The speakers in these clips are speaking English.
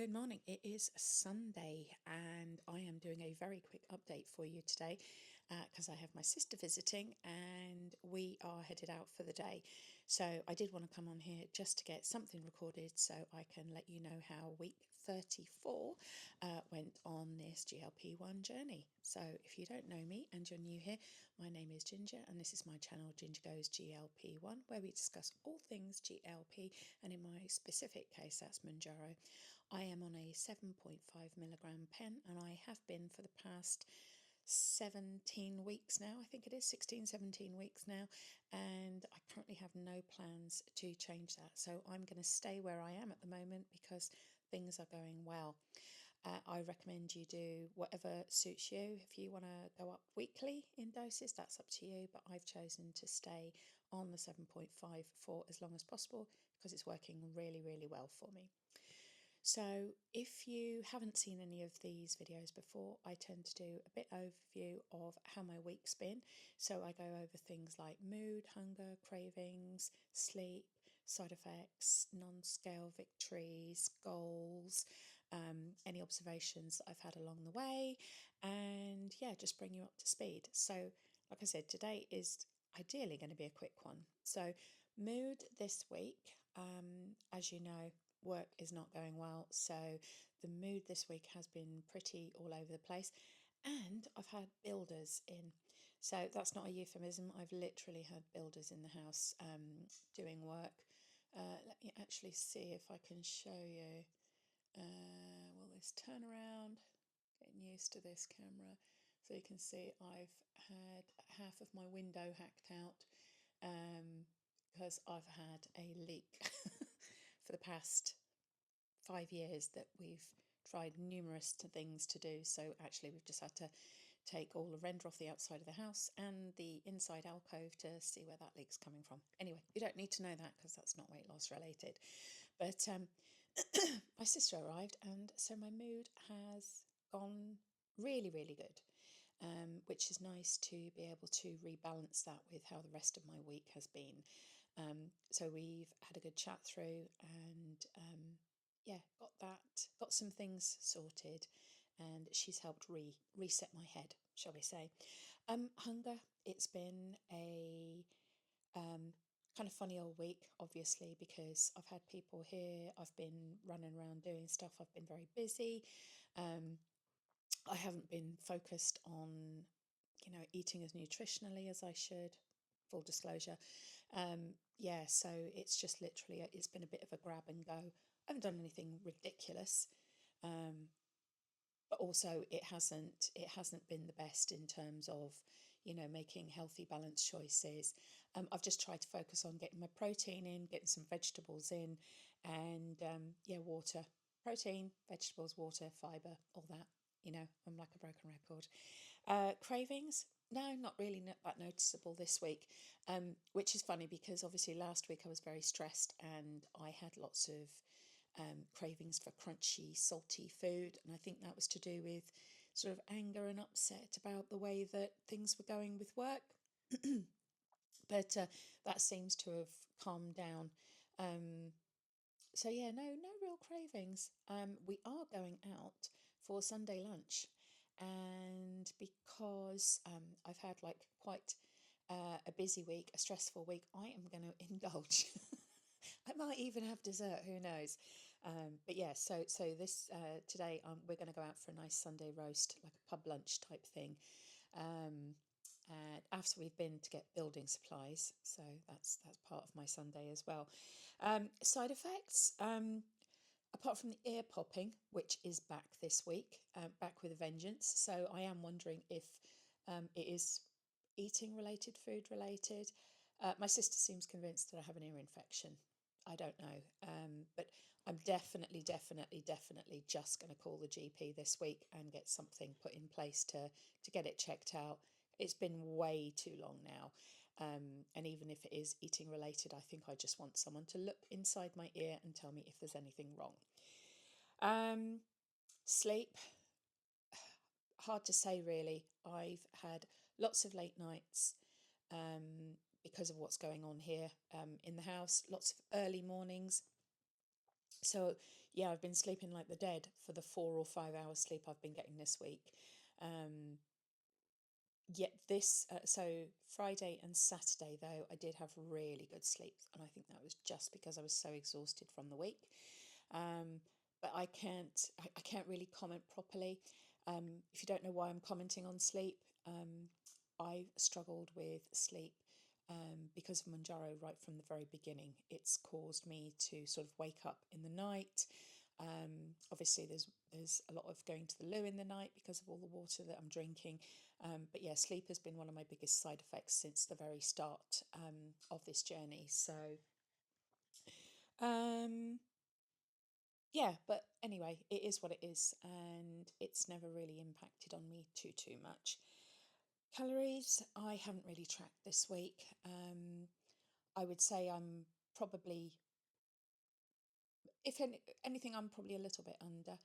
Good morning. It is Sunday, and I am doing a very quick update for you today because I have my sister visiting and we are headed out for the day. So I did want to come on here just to get something recorded so I can let you know how week 34 went on this GLP-1 journey. So if you don't know me and you're new here, my name is Ginger and this is my channel Ginger Goes GLP-1, where we discuss all things GLP, and in my specific case that's Mounjaro. I am on a 7.5 milligram pen and I have been for the past 17 weeks now. I think it is 16, 17 weeks now, and I currently have no plans to change that. So I'm going to stay where I am at the moment because things are going well. I recommend you do whatever suits you. If you want to go up weekly in doses, that's up to you, but I've chosen to stay on the 7.5 for as long as possible because it's working really, really well for me. So if you haven't seen any of these videos before, I tend to do a bit overview of how my week's been. So I go over things like mood, hunger, cravings, sleep, side effects, non-scale victories, goals, any observations that I've had along the way, and yeah, just bring you up to speed. So like I said, today is ideally going to be a quick one. So mood this week, as you know, work is not going well, so the mood this week has been pretty all over the place, and I've had builders in. So that's not a euphemism. I've literally had builders in the house doing work. Let me actually see if I can show you. Will this turn around? Getting used to this camera. So you can see I've had half of my window hacked out because I've had a leak for the past 5 years that we've tried numerous things to do. So actually we've just had to take all the render off the outside of the house and the inside alcove to see where that leak's coming from. Anyway, you don't need to know that because that's not weight loss related. But my sister arrived, and so my mood has gone really, really good, which is nice to be able to rebalance that with how the rest of my week has been. So we've had a good chat through, and yeah, got some things sorted, and she's helped reset my head, shall we say. Hunger, it's been a kind of funny old week, obviously, because I've had people here, I've been running around doing stuff, I've been very busy. I haven't been focused on, eating as nutritionally as I should, full disclosure. Yeah, so it's just literally, it's been a bit of a grab and go. I haven't done anything ridiculous, but also it hasn't been the best in terms of, making healthy, balanced choices. I've just tried to focus on getting my protein in, getting some vegetables in, and yeah, water, protein, vegetables, water, fibre, all that. I'm like a broken record. Cravings, no, not really that noticeable this week, which is funny because obviously last week I was very stressed and I had lots of cravings for crunchy, salty food. And I think that was to do with sort of anger and upset about the way that things were going with work. But that seems to have calmed down. So yeah, no real cravings. We are going out for Sunday lunch, and because I've had like quite a busy week, a stressful week, I am going to indulge. I might even have dessert, who knows? But yeah, so this today we're going to go out for a nice Sunday roast, like a pub lunch type thing. And after we've been to get building supplies, so that's part of my Sunday as well. Side effects, apart from the ear popping, which is back this week, back with a vengeance. So I am wondering if it is eating related, food related. My sister seems convinced that I have an ear infection. I don't know, but I'm definitely just going to call the GP this week and get something put in place to get it checked out. It's been way too long now. And even if it is eating related, I think I just want someone to look inside my ear and tell me if there's anything wrong. Sleep, hard to say really. I've had lots of late nights because of what's going on here in the house, lots of early mornings. So, yeah, I've been sleeping like the dead for the 4 or 5 hours sleep I've been getting this week. Yet so Friday and Saturday though, I did have really good sleep, and I think that was just because I was so exhausted from the week. Um, but I can't really comment properly. If you don't know why I'm commenting on sleep, I struggled with sleep because of Mounjaro right from the very beginning. It's caused me to sort of wake up in the night. Obviously, there's a lot of going to the loo in the night because of all the water that I'm drinking. But yeah, sleep has been one of my biggest side effects since the very start of this journey. So um, yeah, but anyway, it is what it is, and it's never really impacted on me too much. Calories, I haven't really tracked this week. I would say I'm probably, if anything, I'm probably a little bit under,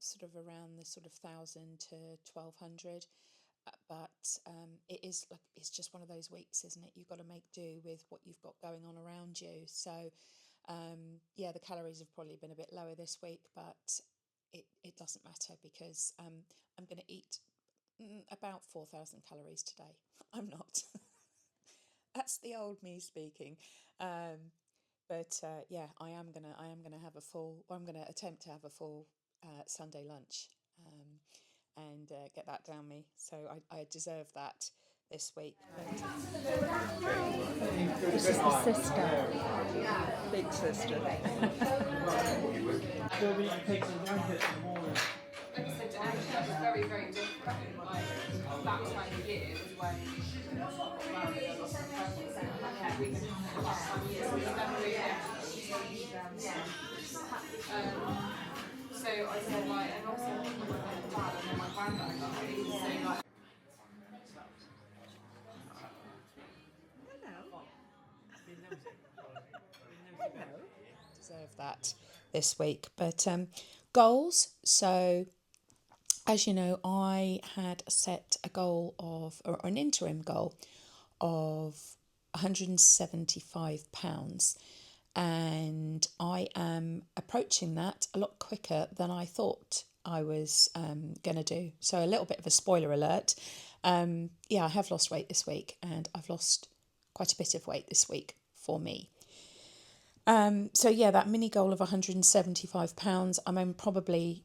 sort of around the sort of 1,000 to 1,200. But it is like, it's just one of those weeks, isn't it? You've got to make do with what you've got going on around you. So yeah, the calories have probably been a bit lower this week, but it doesn't matter because I'm going to eat about 4,000 calories today. I'm not. That's the old me speaking. But yeah, I am gonna have a full, or I'm gonna attempt to have a full Sunday lunch, and get that down me. So I deserve that this week. This is the sister, big sister. Still being pigs and blankets in the morning. Like I said to Emma, that was very, very different. Like that time of year was when well, there was some questions and yeah, we can have that time of year. So we never really so I said like, and also I think my mum and dad and then my granddad died. So like Deserve that this week. But goals. So as you know, I had set a goal of, or an interim goal of £175, and I am approaching that a lot quicker than I thought I was going to do. So a little bit of a spoiler alert. Yeah, I have lost weight this week, and I've lost quite a bit of weight this week for me. So yeah, that mini goal of £175, I'm probably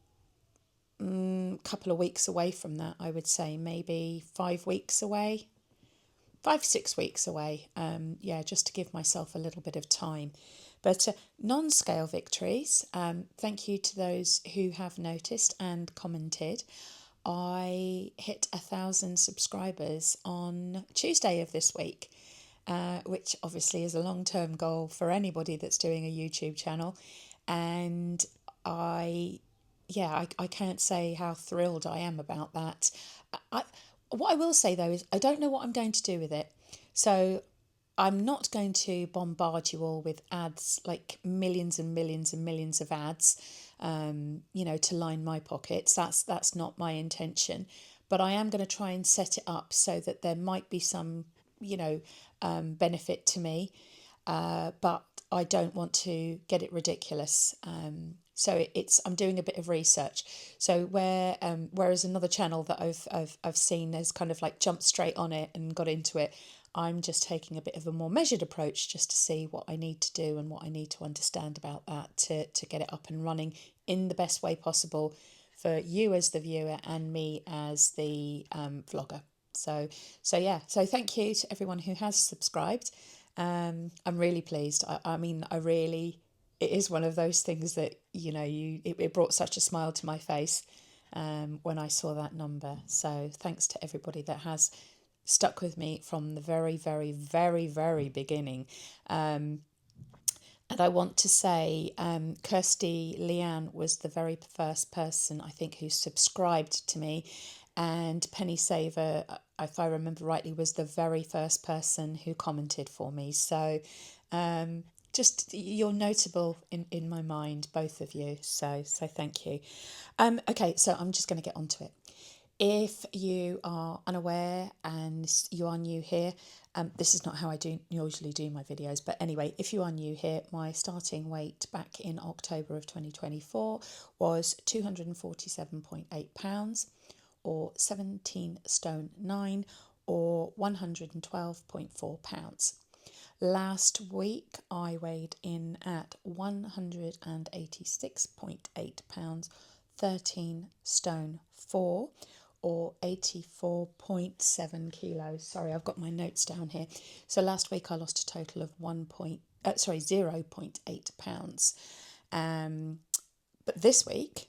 a couple of weeks away from that. I would say maybe 5 weeks away, 5, 6 weeks away. Yeah, just to give myself a little bit of time. But non-scale victories, thank you to those who have noticed and commented. I hit 1,000 subscribers on Tuesday of this week, which obviously is a long-term goal for anybody that's doing a YouTube channel. And I can't say how thrilled I am about that. What I will say though is I don't know what I'm going to do with it. So I'm not going to bombard you all with ads, like millions and millions and millions of ads, to line my pockets. That's not my intention. But I am going to try and set it up so that there might be some, benefit to me. But I don't want to get it ridiculous. So I'm doing a bit of research. So whereas another channel that I've seen has kind of like jumped straight on it and got into it, I'm just taking a bit of a more measured approach just to see what I need to do and what I need to understand about that to get it up and running in the best way possible for you as the viewer and me as the vlogger. So yeah, so thank you to everyone who has subscribed. I'm really pleased. I mean, it is one of those things that, it brought such a smile to my face when I saw that number. So thanks to everybody that has stuck with me from the very, very, very, very beginning. And I want to say Kirsty Leanne was the very first person, I think, who subscribed to me. And Penny Saver, if I remember rightly, was the very first person who commented for me. So just you're notable in my mind, both of you. So thank you. Okay, so I'm just going to get onto it. If you are unaware and you are new here, This is not how I usually do my videos, but anyway, if you are new here, my starting weight back in October of 2024 was 247.8 pounds, or 17 stone 9, or 112.4 pounds. Last week I weighed in at 186.8 pounds, 13 stone 4, or 84.7 kilos. Sorry, I've got my notes down here. So last week I lost a total of 0.8 pounds. But this week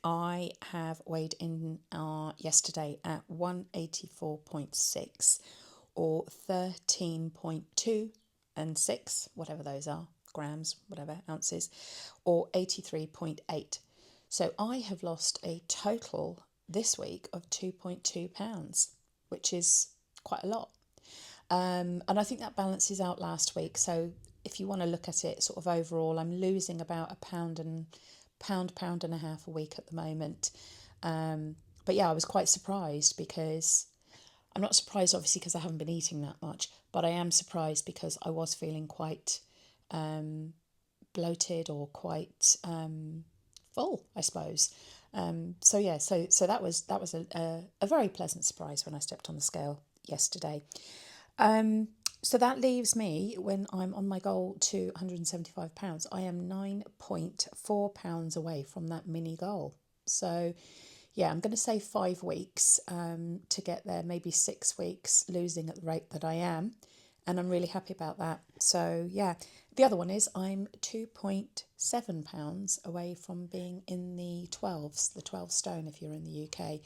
I have weighed in yesterday at 184.6, or 13.2 and 6, whatever those are, grams, whatever, ounces, or 83.8. So I have lost a total this week of 2.2 pounds, which is quite a lot. And I think that balances out last week. So if you want to look at it sort of overall, I'm losing about a pound and a half a week at the moment. But yeah, I was quite surprised, because I'm not surprised obviously because I haven't been eating that much, but I am surprised because I was feeling quite bloated, or quite full, I suppose. So that was a very pleasant surprise when I stepped on the scale yesterday. So that leaves me, when I'm on my goal to 175 pounds, I am 9.4 pounds away from that mini goal. So yeah, I'm going to say 5 weeks to get there, maybe 6 weeks, losing at the rate that I am. And I'm really happy about that. So yeah, the other one is I'm 2.7 pounds away from being in the 12s, the 12 stone if you're in the UK.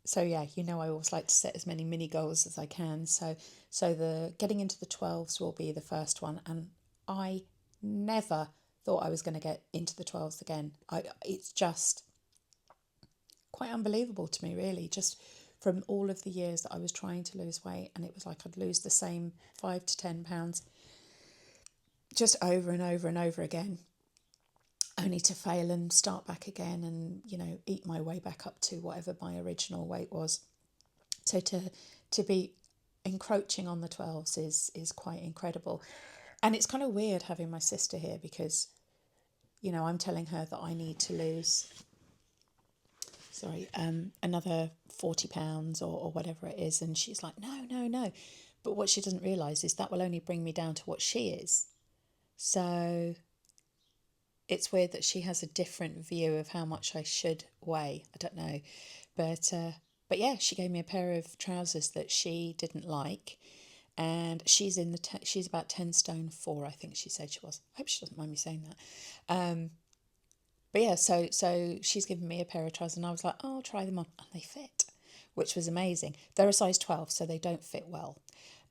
So yeah, I always like to set as many mini goals as I can. So the getting into the 12s will be the first one. And I never thought I was going to get into the 12s again. It's just quite unbelievable to me, really, just from all of the years that I was trying to lose weight, and it was like I'd lose the same 5 to 10 pounds just over and over and over again, only to fail and start back again and, eat my way back up to whatever my original weight was. So to be encroaching on the 12s is quite incredible. And it's kind of weird having my sister here, because, I'm telling her that I need to lose another 40 pounds or whatever it is. And she's like, no. But what she doesn't realise is that will only bring me down to what she is. So it's weird that she has a different view of how much I should weigh. I don't know. But yeah, she gave me a pair of trousers that she didn't like. And she's she's about 10 stone 4, I think she said she was. I hope she doesn't mind me saying that. But yeah, so she's given me a pair of trousers, and I was like, oh, I'll try them on, and they fit, which was amazing. They're a size 12, so they don't fit well.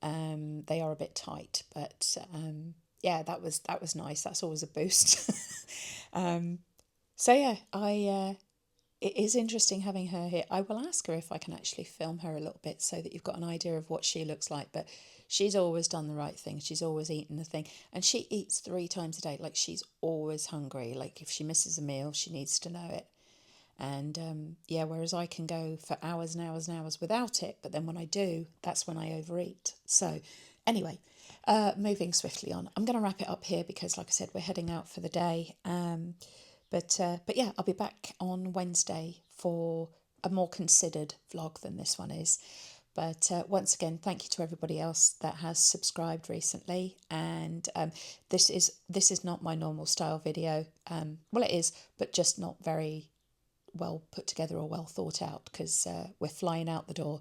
They are a bit tight, but yeah, that was nice. That's always a boost. So yeah, it is interesting having her here. I will ask her if I can actually film her a little bit so that you've got an idea of what she looks like. But she's always done the right thing. She's always eaten the thing. And she eats 3 times a day. Like, she's always hungry. Like, if she misses a meal, she needs to know it. And yeah, whereas I can go for hours and hours and hours without it. But then when I do, that's when I overeat. So anyway, moving swiftly on. I'm going to wrap it up here because, like I said, we're heading out for the day. But yeah, I'll be back on Wednesday for a more considered vlog than this one is. But once again, thank you to everybody else that has subscribed recently. And this is not my normal style video. Well, it is, but just not very well put together or well thought out, because we're flying out the door.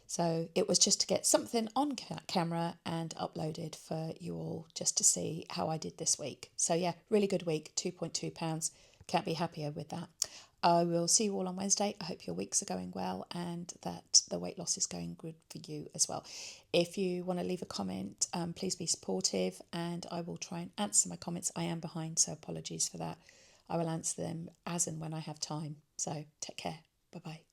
So it was just to get something on camera and uploaded for you all, just to see how I did this week. So yeah, really good week, 2.2 pounds. Can't be happier with that. I will see you all on Wednesday. I hope your weeks are going well and that the weight loss is going good for you as well. If you want to leave a comment, please be supportive, and I will try and answer my comments. I am behind, so apologies for that. I will answer them as and when I have time. So take care. Bye-bye.